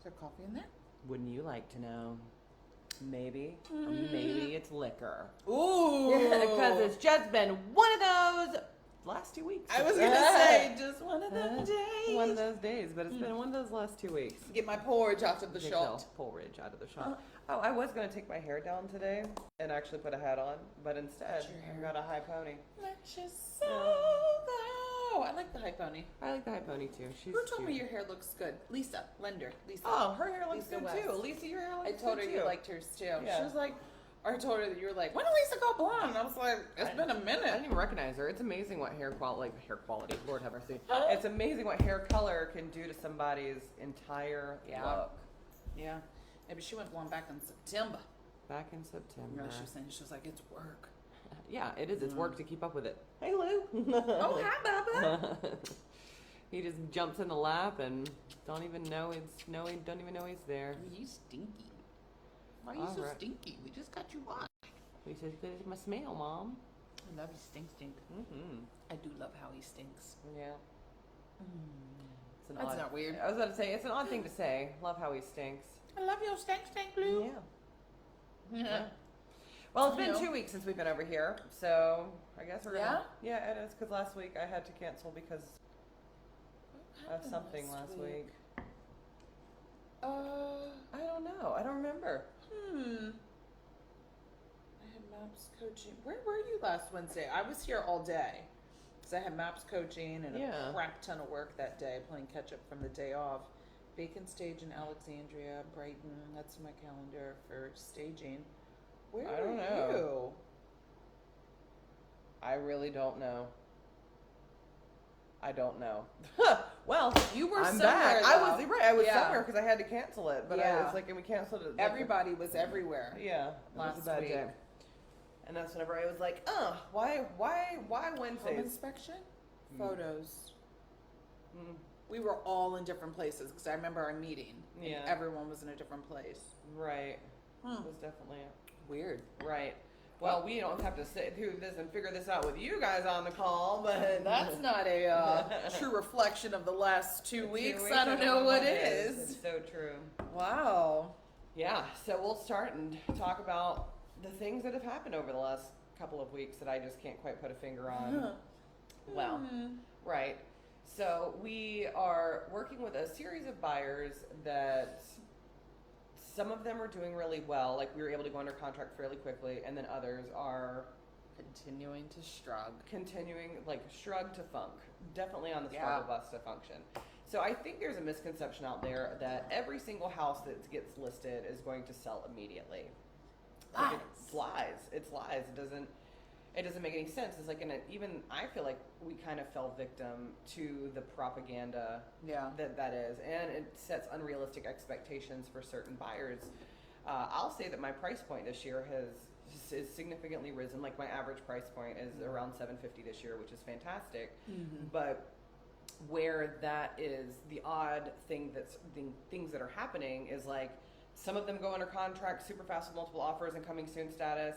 there coffee in there? Wouldn't you like to know? Maybe. Maybe it's liquor. Ooh. Because it's just been one of those last 2 weeks. I was going to say, just one of those days. One of those days, but it's been one of those last 2 weeks. Get my porridge out of the Take shot. the porridge out of the shot. Oh, I was going to take my hair down today and actually put a hat on, but instead I got a high pony. Let your soul go. I like the high pony. I like the high pony too. She's Who told cute. me your hair looks good? Lisa. Lisa. Oh, her hair looks Lisa good West. too. Lisa, your hair looks I good told her too. you liked hers too. Yeah. She was like, or I told her that you were like, when did Lisa go blonde? I was like, it's been a I minute. didn't even recognize her. It's amazing what hair quality, Lord have mercy. It's amazing what hair color can do to somebody's entire look. Yeah. Maybe she went blonde back in September. Back in September. She was saying, she was like, it's work. Yeah, it is. It's work to keep up with it. Hey, Lou. Oh, hi, Bubba. He just jumps in the lap and don't even know he's there. You stinky. Why are you All so right. stinky? We just got you washed. He says, "This is my smell, Mom." I love you, stink. Mm-hmm. I do love how he stinks. Yeah. It's That's not weird. I was about to say, it's an odd thing to say. Love how he stinks. I love your stink, Blue. Yeah. Well, it's been 2 weeks since we've been over here, so I guess we're gonna. Yeah? Yeah, it is, because last week I had to cancel because of something last week. I don't know. I don't remember. I had MAPS coaching. Where were you last Wednesday? I was here all day because I had MAPS coaching and a crap ton of work that day, playing catch up from the day off. Bacon Stage in Alexandria, Brighton. That's my calendar for staging. Where were you? I really don't know. I don't know. Well, You were I'm somewhere, back. though. I was somewhere because I had to cancel it, but Yeah. it's like, and we canceled it. Everybody was everywhere. Yeah, Last it was a bad week. day. And that's whenever I was like, why Home Wednesdays? inspection? Photos. We were all in different places because I remember our meeting. And Yeah. everyone was in a different place. Right. It was definitely Weird. right. Well, we don't have to sit through this and figure this out with you guys on the call, but That's not a true reflection of the last 2 weeks. I don't know what is. It's so true. Wow. Yeah, so we'll start and talk about the things that have happened over the last couple of weeks that I just can't quite put a finger on. Well, right. So we are working with a series of buyers that some of them are doing really well, like we were able to go under contract fairly quickly, and then others are Continuing to shrug. shrug to funk. Definitely on the struggle bus to function. So I think there's a misconception out there that every single house that gets listed is going to sell immediately. Lies. It's lies. It's lies. It doesn't make any sense. It's like even I feel like we kind of fell victim to the propaganda that is, and it sets unrealistic expectations for certain buyers. I'll say that my price point this year is significantly risen. Like my average price point is around $750 this year, which is fantastic. But where that is the odd thing things that are happening is like some of them go under contract super fast with multiple offers and coming soon status.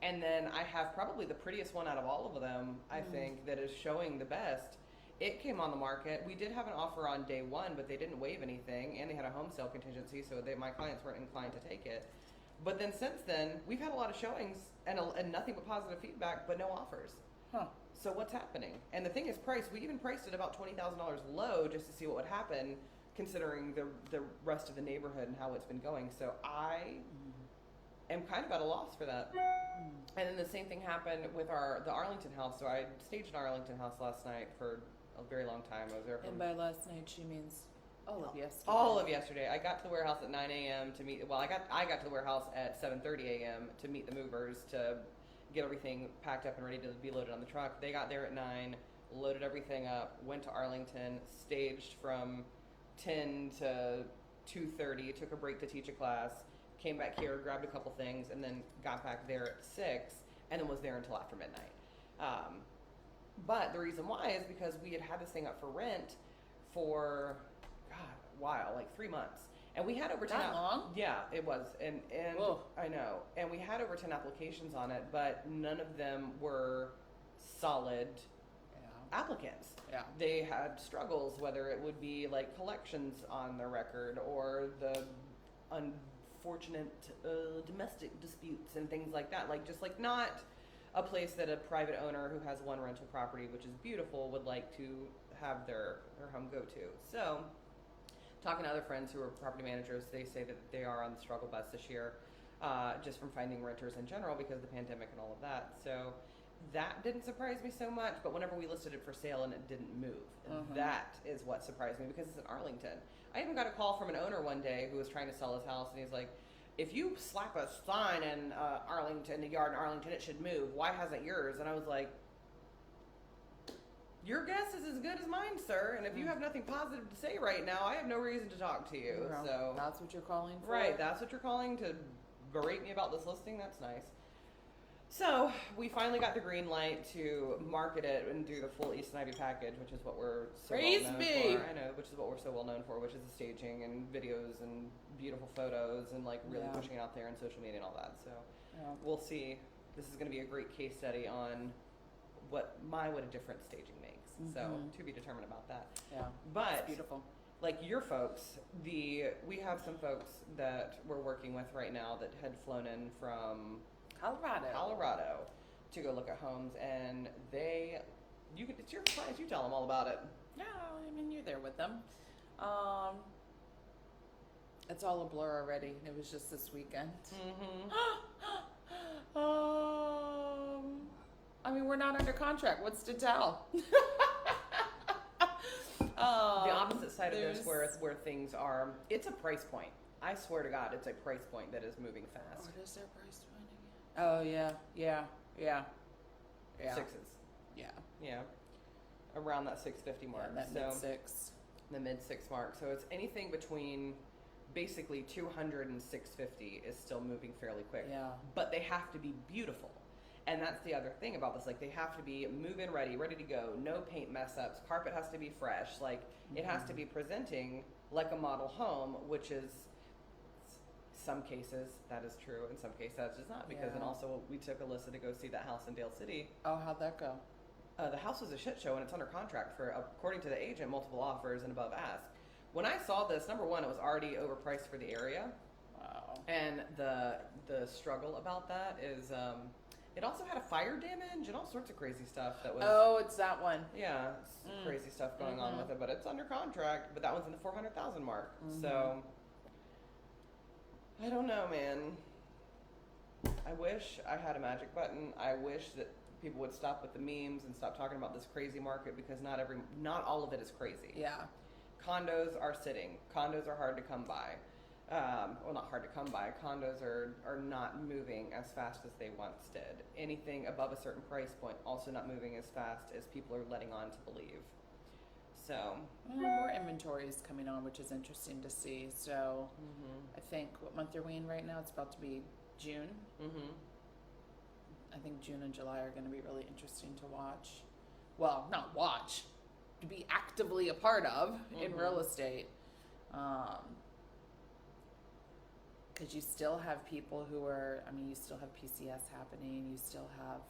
And then I have probably the prettiest one out of all of them, I think, that is showing the best. It came on the market. We did have an offer on day one, but they didn't waive anything, and they had a home sale contingency, so my clients weren't inclined to take it. But then since then, we've had a lot of showings and nothing but positive feedback, but no offers. So what's happening? And the thing is price. We even priced it about $20,000 low just to see what would happen, considering the rest of the neighborhood and how it's been going. So I am kind of at a loss for that. And then the same thing happened with the Arlington house. So I staged an Arlington house last night for a very long time. I was there And by last night, she means all of yesterday. All of yesterday. I got to the warehouse at 9 a.m. to meet. Well, I got to the warehouse at 7:30 a.m. to meet the movers to get everything packed up and ready to be loaded on the truck. They got there at 9, loaded everything up, went to Arlington, staged from 10 to 2:30, took a break to teach a class. Came back here, grabbed a couple things, and then got back there at 6, and then was there until after midnight. But the reason why is because we had this thing up for rent for, a while, like 3 months. And we had over 10 That long? Yeah, it was. And Whoa. I know. And we had over 10 applications on it, but none of them were solid applicants. Yeah. They had struggles, whether it would be like collections on their record or the unfortunate domestic disputes and things like that. Like, just like not a place that a private owner who has one rental property, which is beautiful, would like to have their home go to. So, talking to other friends who are property managers, they say that they are on the struggle bus this year, just from finding renters in general because of the pandemic and all of that. So that didn't surprise me so much, but whenever we listed it for sale and it didn't move, that is what surprised me because it's in Arlington. I even got a call from an owner one day who was trying to sell his house, and he's like, if you slap a sign in Arlington, a yard in Arlington, it should move. Why hasn't yours? And I was like, your guess is as good as mine, sir. And if you have nothing positive to say right now, I have no reason to talk to you. Well, so that's what you're calling for? Right, that's what you're calling to berate me about this listing? That's nice. So we finally got the green light to market it and do the full East and Ivy package, which is what we're so well known for. I know, which is what we're so well known for, which is the staging and videos and beautiful photos and like really pushing it out there on social media and all that. So we'll see. This is going to be a great case study on what a different staging makes. So to be determined about that. Yeah, but it's beautiful. Like your folks, we have some folks that we're working with right now that had flown in from Colorado to go look at homes, and it's your clients, you tell them all about it. No, I mean, you're there with them. It's all a blur already. It was just this weekend. I mean, we're not under contract. What's to tell? The opposite side of this where things are, it's a price point. I swear to God, it's a price point that is moving fast. What is their price point again? Oh, yeah. Sixes. Yeah. Around that 650 mark. Yeah, that mid-six. The mid-six mark. So it's anything between basically 200 and 650 is still moving fairly quick. Yeah. But they have to be beautiful. And that's the other thing about this. Like, they have to be move-in ready to go. No paint mess-ups. Carpet has to be fresh. Like, it has to be presenting like a model home, which is, some cases, that is true. In some cases, that is not. Because then also, we took Alyssa to go see that house in Dale City. Oh, how'd that go? The house was a shit show, and it's under contract for, according to the agent, multiple offers and above ask. When I saw this, number one, it was already overpriced for the area. Wow. And the struggle about that is... it also had a fire damage and all sorts of crazy stuff that was... Oh, it's that one. Yeah, crazy stuff going on with it, but it's under contract, but that one's in the 400,000 mark. So, I don't know, man. I wish I had a magic button. I wish that people would stop with the memes and stop talking about this crazy market, because not all of it is crazy. Yeah. Condos are sitting. Condos are hard to come by. Well, not hard to come by. Condos are not moving as fast as they once did. Anything above a certain price point also not moving as fast as people are letting on to believe. So more inventory is coming on, which is interesting to see. So I think, what month are we in right now? It's about to be June. I think June and July are going to be really interesting to watch. Well, not watch, to be actively a part of in real estate. Because you still have people who are, I mean, you still have PCS happening. You still have,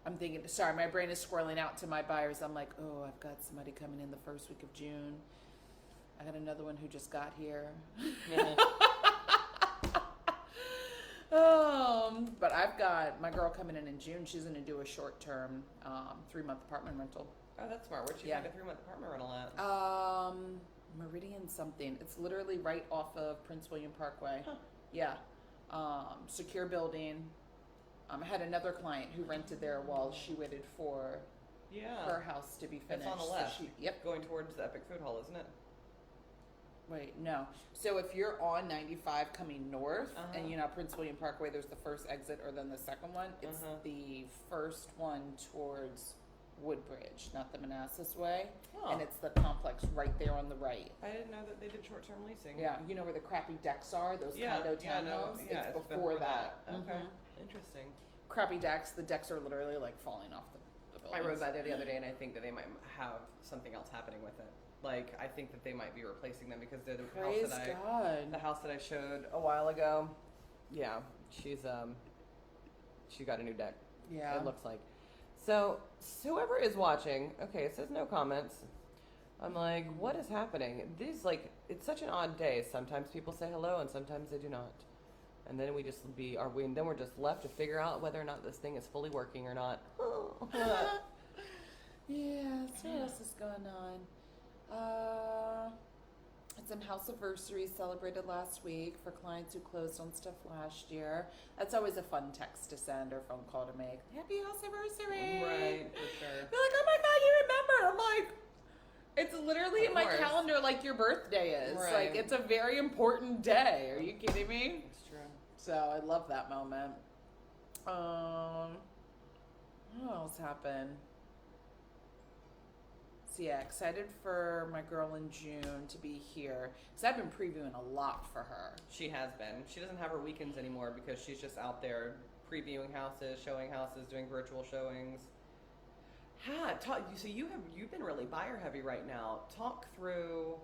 I'm thinking, sorry, my brain is swirling out to my buyers. I'm like, oh, I've got somebody coming in the first week of June. I got another one who just got here. But I've got my girl coming in June. She's going to do a short-term 3-month apartment rental. Oh, that's smart. Where'd she find a 3-month apartment rental at? Meridian something. It's literally right off of Prince William Parkway. Huh. Yeah. Secure building. I had another client who rented there while she waited for her house to be finished. It's on the left. So Going towards the Epic Food Hall, isn't it? Wait, no. So if you're on 95 coming north, and Prince William Parkway, there's the first exit or then the second one. It's the first one towards Woodbridge, not the Manassas way. Oh. And it's the complex right there on the right. I didn't know that they did short-term leasing. Yeah, you know where the crappy decks are, those condo townhomes? It's before that. Okay, interesting. Crappy decks, the decks are literally like falling off the buildings. I rode by there the other day, and I think that they might have something else happening with it. Like, I think that they might be replacing them because they're the house that I showed a while ago. Yeah, she's she got a new deck. Yeah. It looks like. So whoever is watching, okay, it says no comments. I'm like, what is happening? It's such an odd day. Sometimes people say hello and sometimes they do not. And then we're just left to figure out whether or not this thing is fully working or not. Yeah, so what else is going on? Had some house anniversaries celebrated last week for clients who closed on stuff last year. That's always a fun text to send or phone call to make. Happy house anniversary! Right, for sure. They're like, oh my god, you remember? I'm like, it's literally in my calendar like your birthday is. Right. Like, it's a very important day. Are you kidding me? It's true. So I love that moment. What else happened? So yeah, excited for my girl in June to be here because I've been previewing a lot for her. She has been. She doesn't have her weekends anymore because she's just out there previewing houses, showing houses, doing virtual showings. So you've been really buyer heavy right now. Talk through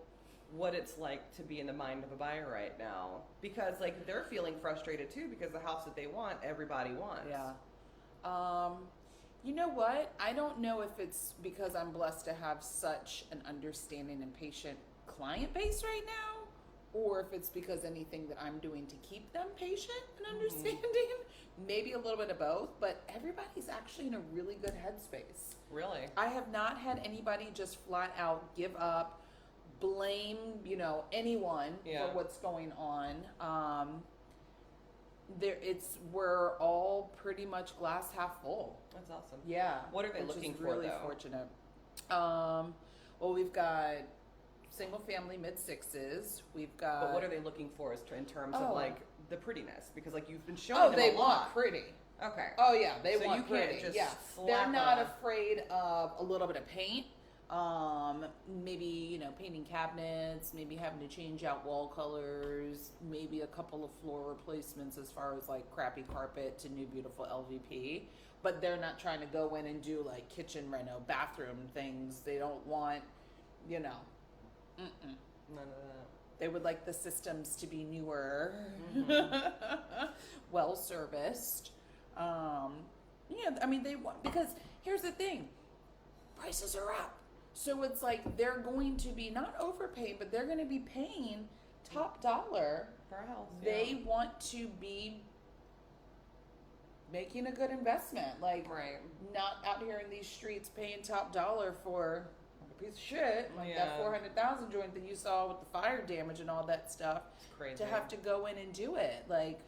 what it's like to be in the mind of a buyer right now, because like they're feeling frustrated too because the house that they want, everybody wants. Yeah. You know what? I don't know if it's because I'm blessed to have such an understanding and patient client base right now, or if it's because anything that I'm doing to keep them patient and understanding. Maybe a little bit of both, but everybody's actually in a really good headspace. Really? I have not had anybody just flat out give up, blame, anyone for what's going on. We're all pretty much glass half full. That's awesome. Yeah. What are they looking for, really though? Fortunate. Well, we've got single family mid-sixes. We've got. But what are they looking for in terms of like the prettiness? Because like you've been showing them they a want lot. pretty. Okay. Oh yeah, they so want you pretty. Can't just yeah, slap they're not afraid of a little bit of paint. Maybe painting cabinets, maybe having to change out wall colors, maybe a couple of floor replacements as far as like crappy carpet to new beautiful LVP. But they're not trying to go in and do like kitchen reno, bathroom things. They don't want, None of that. They would like the systems to be newer, well serviced. They want, because here's the thing, prices are up. So it's like they're going to be not overpaying, but they're going to be paying top dollar for a house. They want to be making a good investment. Like, not out here in these streets paying top dollar for a piece of shit. Like that 400,000 joint that you saw with the fire damage and all that stuff. It's crazy. To have to go in and do it. Like,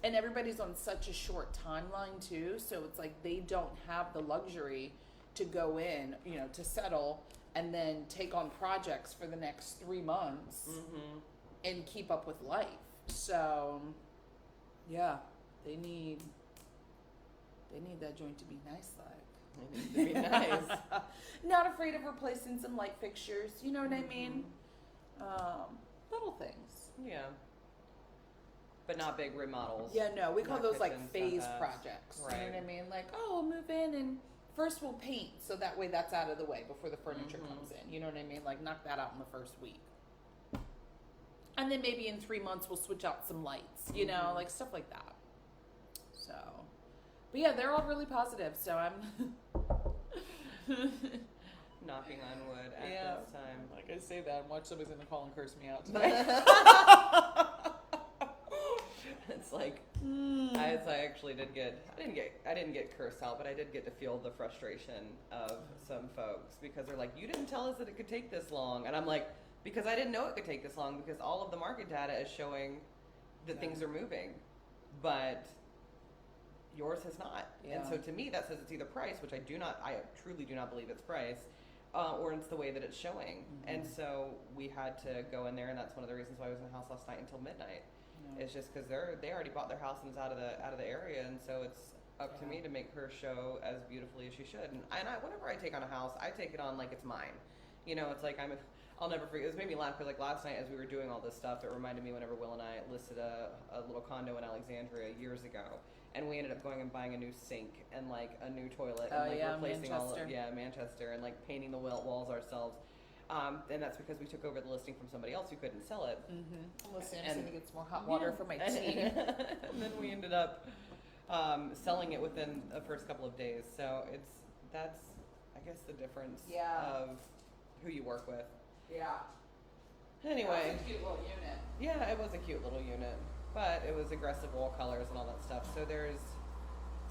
and everybody's on such a short timeline too. So it's like they don't have the luxury to go in, to settle and then take on projects for the next 3 months and keep up with life. So, yeah, they need that joint to be nice, like. It needs to be nice. Not afraid of replacing some light fixtures, you know what I mean? Little things. Yeah. But not big remodels. Yeah, no, we call those like phase not projects. Right. You know what I mean? Like, we'll move in and first we'll paint, so that way that's out of the way before the furniture comes in. You know what I mean? Like, knock that out in the first week. And then maybe in 3 months we'll switch out some lights, like stuff like that. So, but yeah, they're all really positive, so I'm knocking on wood at this time. Like I say that and watch somebody's gonna call and curse me out tonight. It's like I actually didn't get cursed out, but I did get to feel the frustration of some folks because they're like, you didn't tell us that it could take this long, and I'm like, because I didn't know it could take this long because all of the market data is showing that things are moving, but yours has not. Yeah. And so to me that says it's either price, which I truly do not believe it's price, or it's the way that it's showing. And so we had to go in there, and that's one of the reasons why I was in the house last night until midnight. It's just because they already bought their house and it's out of the area, and so it's up to me to make her show as beautifully as she should. And whenever I take on a house, I take it on like it's mine. It's like I'll never forget. This made me laugh because like last night as we were doing all this stuff, it reminded me whenever Will and I listed a little condo in Alexandria years ago, and we ended up going and buying a new sink and like a new toilet and replacing Manchester and like painting the walls ourselves. And that's because we took over the listing from somebody else who couldn't sell it. Listen, I'm just going to get some more hot water for my tea. And then we ended up selling it within the first couple of days. So that's I guess the difference of who you work with. Yeah. Anyway. That was a cute little unit. Yeah, it was a cute little unit, but it was aggressive wall colors and all that stuff. So there's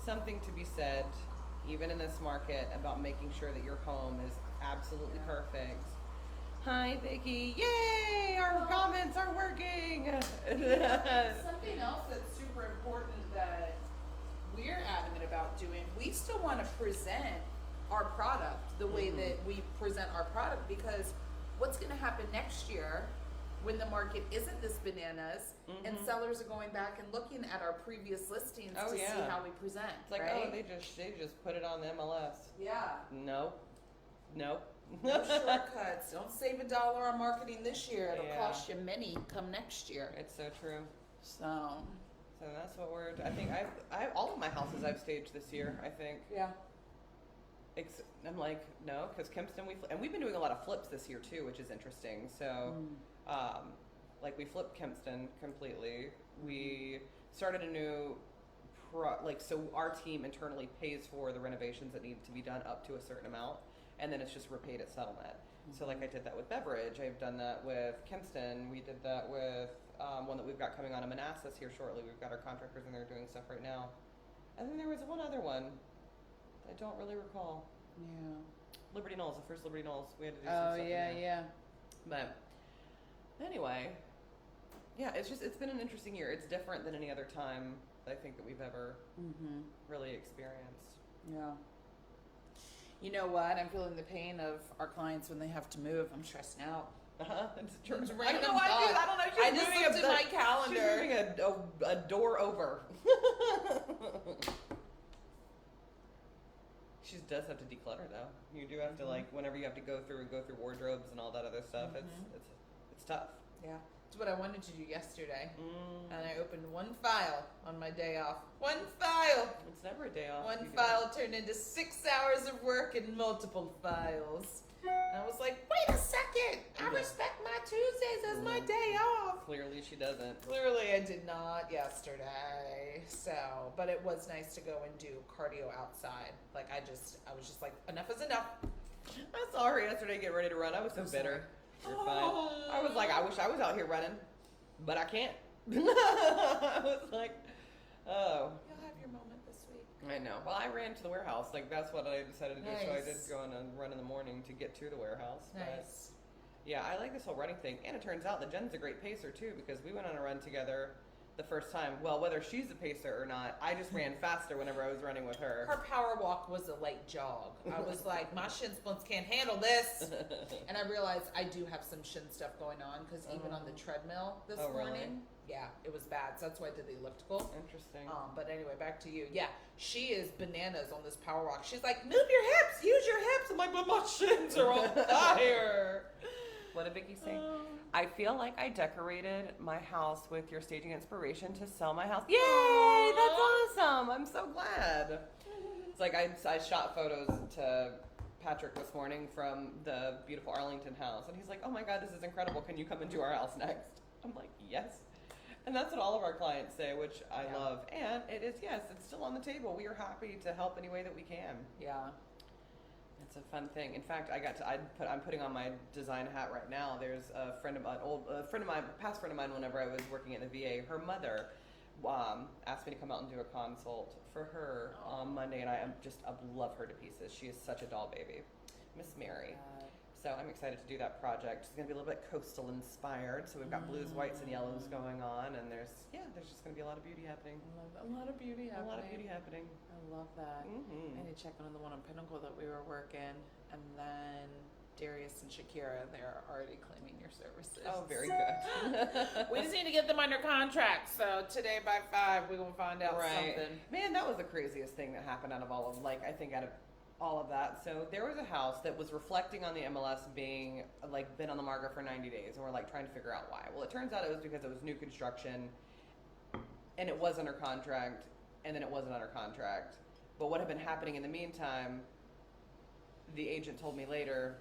something to be said, even in this market, about making sure that your home is absolutely perfect. Hi, Vicky. Yay! Our comments are working. Something else that's super important that we're adamant about doing, we still want to present our product the way that we present our product, because what's going to happen next year when the market isn't this bananas and sellers are going back and looking at our previous listings to see how we present. It's like, right? they just put it on the MLS. Yeah. Nope. No shortcuts. Don't save $1 on marketing this year. It'll cost you many come next year. It's so true. So that's what I think I all of my houses I've staged this year, I think. Yeah. I'm like, no, because Kempston, we've been doing a lot of flips this year too, which is interesting. So, like we flipped Kempston completely. We started a new, so our team internally pays for the renovations that need to be done up to a certain amount, and then it's just repaid at settlement. So like I did that with Beverage, I've done that with Kempston, we did that with one that we've got coming on in Manassas here shortly. We've got our contractors in there doing stuff right now. And then there was one other one I don't really recall. Yeah. Liberty Knolls, the first Liberty Knolls. We had to do some stuff in there. yeah. But anyway, it's been an interesting year. It's different than any other time I think that we've ever really experienced. Yeah. You know what? I'm feeling the pain of our clients when they have to move. I'm stressing out. It's true. It's I don't know why I don't know. I just looked at my calendar. She's moving a door over. She does have to declutter though. You do have to whenever you have to go through wardrobes and all that other stuff. It's tough. Yeah, it's what I wanted to do yesterday, and I opened one file on my day off. One file. It's never a day off. One file turned into 6 hours of work and multiple files. And I was like, wait a second! I respect my Tuesdays as my day off. Clearly she doesn't. Clearly I did not yesterday. So, but it was nice to go and do cardio outside. Like I was just like, enough is enough. I saw her yesterday get ready to run. I was so bitter. You're fine. I was like, I wish I was out here running, but I can't. I was like, oh. You'll have your moment this week. I know. Well, I ran to the warehouse. Like that's what I decided to do. Nice. So I did go on a run in the morning to get to the warehouse. Nice. But yeah, I like this whole running thing. And it turns out that Jen's a great pacer too, because we went on a run together the first time. Well, whether she's a pacer or not, I just ran faster whenever I was running with her. Her power walk was a light jog. I was like, my shin splints can't handle this. And I realized I do have some shin stuff going on, because even on the treadmill this morning, yeah, it was bad. So that's why I did the elliptical. Interesting. But anyway, back to you. Yeah, she is bananas on this power walk. She's like, move your hips, use your hips. I'm like, but my shins are on fire. What did Vicky say? I feel like I decorated my house with your staging inspiration to sell my house. Yay! That's awesome. I'm so glad. It's like I shot photos to Patrick this morning from the beautiful Arlington house, and he's like, oh my God, this is incredible. Can you come into our house next? I'm like, yes. And that's what all of our clients say, which I love. And it is, yes, it's still on the table. We are happy to help any way that we can. Yeah. It's a fun thing. In fact, I'm putting on my design hat right now. There's a friend of mine, past friend of mine, whenever I was working at the VA, her mother asked me to come out and do a consult for her on Monday, and I love her to pieces. She is such a doll baby. Miss Mary. So I'm excited to do that project. It's going to be a little bit coastal inspired. So we've got blues, whites, and yellows going on, and there's just going to be a lot of beauty happening. A lot of beauty happening. A lot of beauty happening. I love that. I need to check on the one on Pinnacle that we were working, and then Darius and Shakira, they're already claiming your services. Oh, very good. We just need to get them under contract. So today by 5, we're gonna find out something. Man, that was the craziest thing that happened out of all of that. So there was a house that was reflecting on the MLS being been on the market for 90 days, and we're trying to figure out why. Well, it turns out it was because it was new construction, and it was under contract, and then it wasn't under contract. But what had been happening in the meantime, the agent told me later,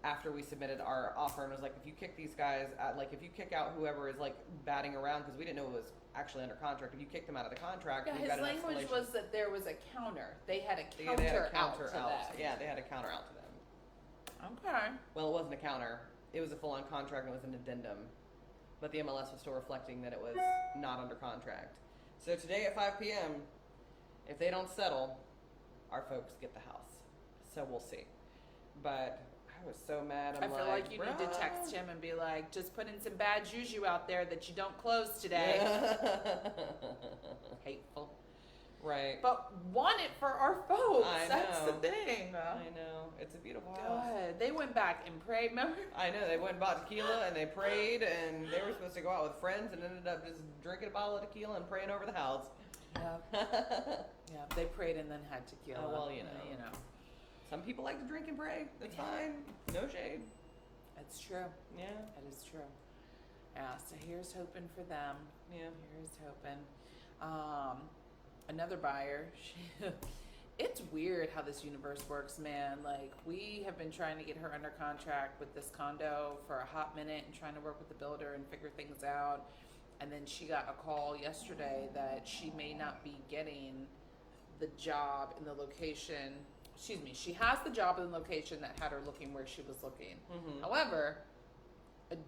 after we submitted our offer and was like, if you kick these guys, if you kick out whoever is like batting around, because we didn't know it was actually under contract, if you kick them out of the contract, yeah, we've his got an language escalation. was that there was a counter. They had a They had a counter out to them. Yeah, they had a counter out to them. Okay. Well, it wasn't a counter. It was a full-on contract and it was an addendum. But the MLS was still reflecting that it was not under contract. So today at 5 p.m., if they don't settle, our folks get the house. So we'll see. But I was so mad. I feel like you need to text him and be like, just put in some bad juju out there that you don't close today. Hateful. Right. But want it for our folks. I know. That's the thing. I know. It's a beautiful house. God. They went back and prayed, remember? I know. They went and bought tequila and they prayed and they were supposed to go out with friends and ended up just drinking a bottle of tequila and praying over the house. Yeah. Yeah. They prayed and then had tequila. Oh, well, you know. Some people like to drink and pray. That's fine. No shade. That's true. Yeah. That is true. Yeah, so here's hoping for them. Yeah. Here's hoping. Another buyer, it's weird how this universe works, man. Like, we have been trying to get her under contract with this condo for a hot minute and trying to work with the builder and figure things out. And then she got a call yesterday that she may not be getting the job in the location. Excuse me, she has the job in the location that had her looking where she was looking. Mm-hmm. However,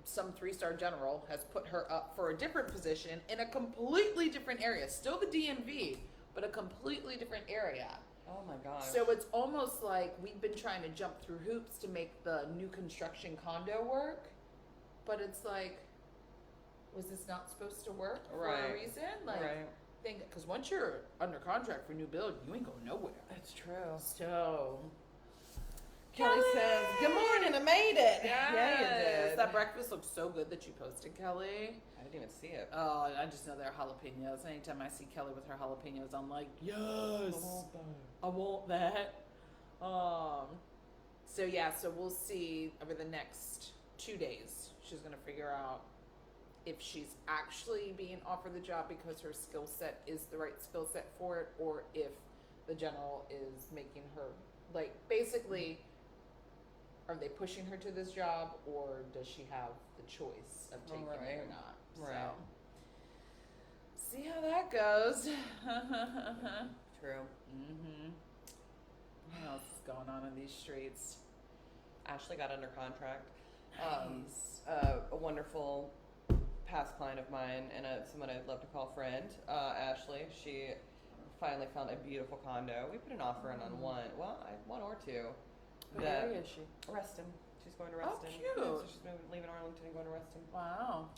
some 3-star general has put her up for a different position in a completely different area. Still the DMV, but a completely different area. Oh my gosh. So it's almost like we've been trying to jump through hoops to make the new construction condo work. But it's like, was this not supposed to work for a reason? Like, because once you're under contract for a new build, you ain't going nowhere. That's true. So Kelly says, "Good morning, I made it." Yes. Yeah, you did. That breakfast looked so good that you posted, Kelly. I didn't even see it. Oh, I just know they're jalapenos. Anytime I see Kelly with her jalapenos, I'm like, yes, I want that. So yeah, so we'll see over the next 2 days. She's gonna figure out if she's actually being offered the job because her skill set is the right skill set for it, or if the general is making her, like, basically, are they pushing her to this job, or does she have the choice of taking it or not? Right. So, see how that goes. True. Mm-hmm. What else is going on in these streets? Ashley got under contract. Nice. A wonderful past client of mine and someone I'd love to call friend, Ashley. She finally found a beautiful condo. We put an offer in on one or two. What area is she? Reston. She's going to Reston. Oh, cute. Yeah, so she's leaving Arlington and going to Reston. Wow.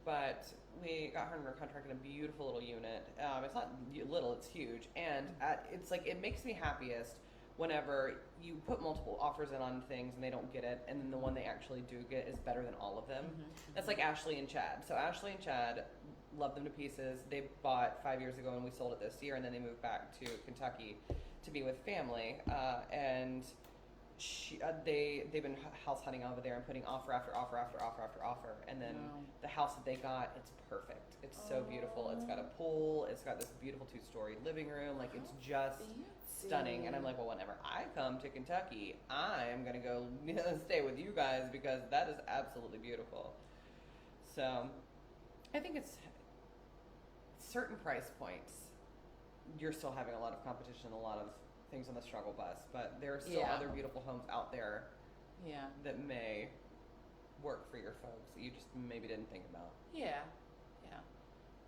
But we got her under contract in a beautiful little unit. It's not little, it's huge. And it's like, it makes me happiest whenever you put multiple offers in on things and they don't get it, and then the one they actually do get is better than all of them. Mm-hmm. That's like Ashley and Chad. So Ashley and Chad, love them to pieces. They bought 5 years ago and we sold it this year, and then they moved back to Kentucky to be with family. And they've been house hunting over there and putting offer after offer after offer after offer. And then the house that they got, it's perfect. It's so beautiful. It's got a pool. It's got this beautiful 2-story living room. Like, it's just stunning. And I'm like, well, whenever I come to Kentucky, I'm going to go stay with you guys because that is absolutely beautiful. So I think it's certain price points. You're still having a lot of competition, a lot of things on the struggle bus, but there are still other beautiful homes out there that may work for your folks that you just maybe didn't think about. Yeah.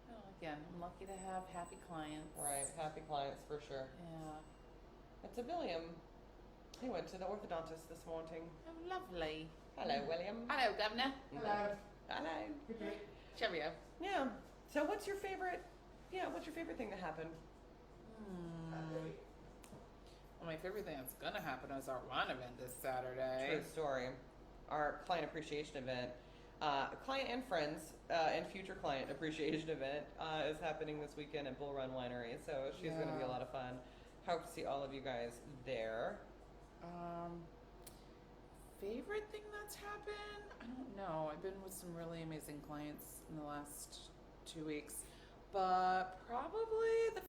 Well, again, I'm lucky to have happy clients. Right, happy clients for sure. Yeah. It's a William. He went to the orthodontist this morning. Oh, lovely. Hello, William. Hello, Governor. Hello. Cheerio. Yeah. So what's your favorite thing that happened? Well, my favorite thing that's going to happen is our wine event this Saturday. True story. Our client appreciation event, client and friends, and future client appreciation event is happening this weekend at Bull Run Winery. So she's going to be a lot of fun. Hope to see all of you guys there. Favorite thing that's happened? I don't know. I've been with some really amazing clients in the last 2 weeks, but probably the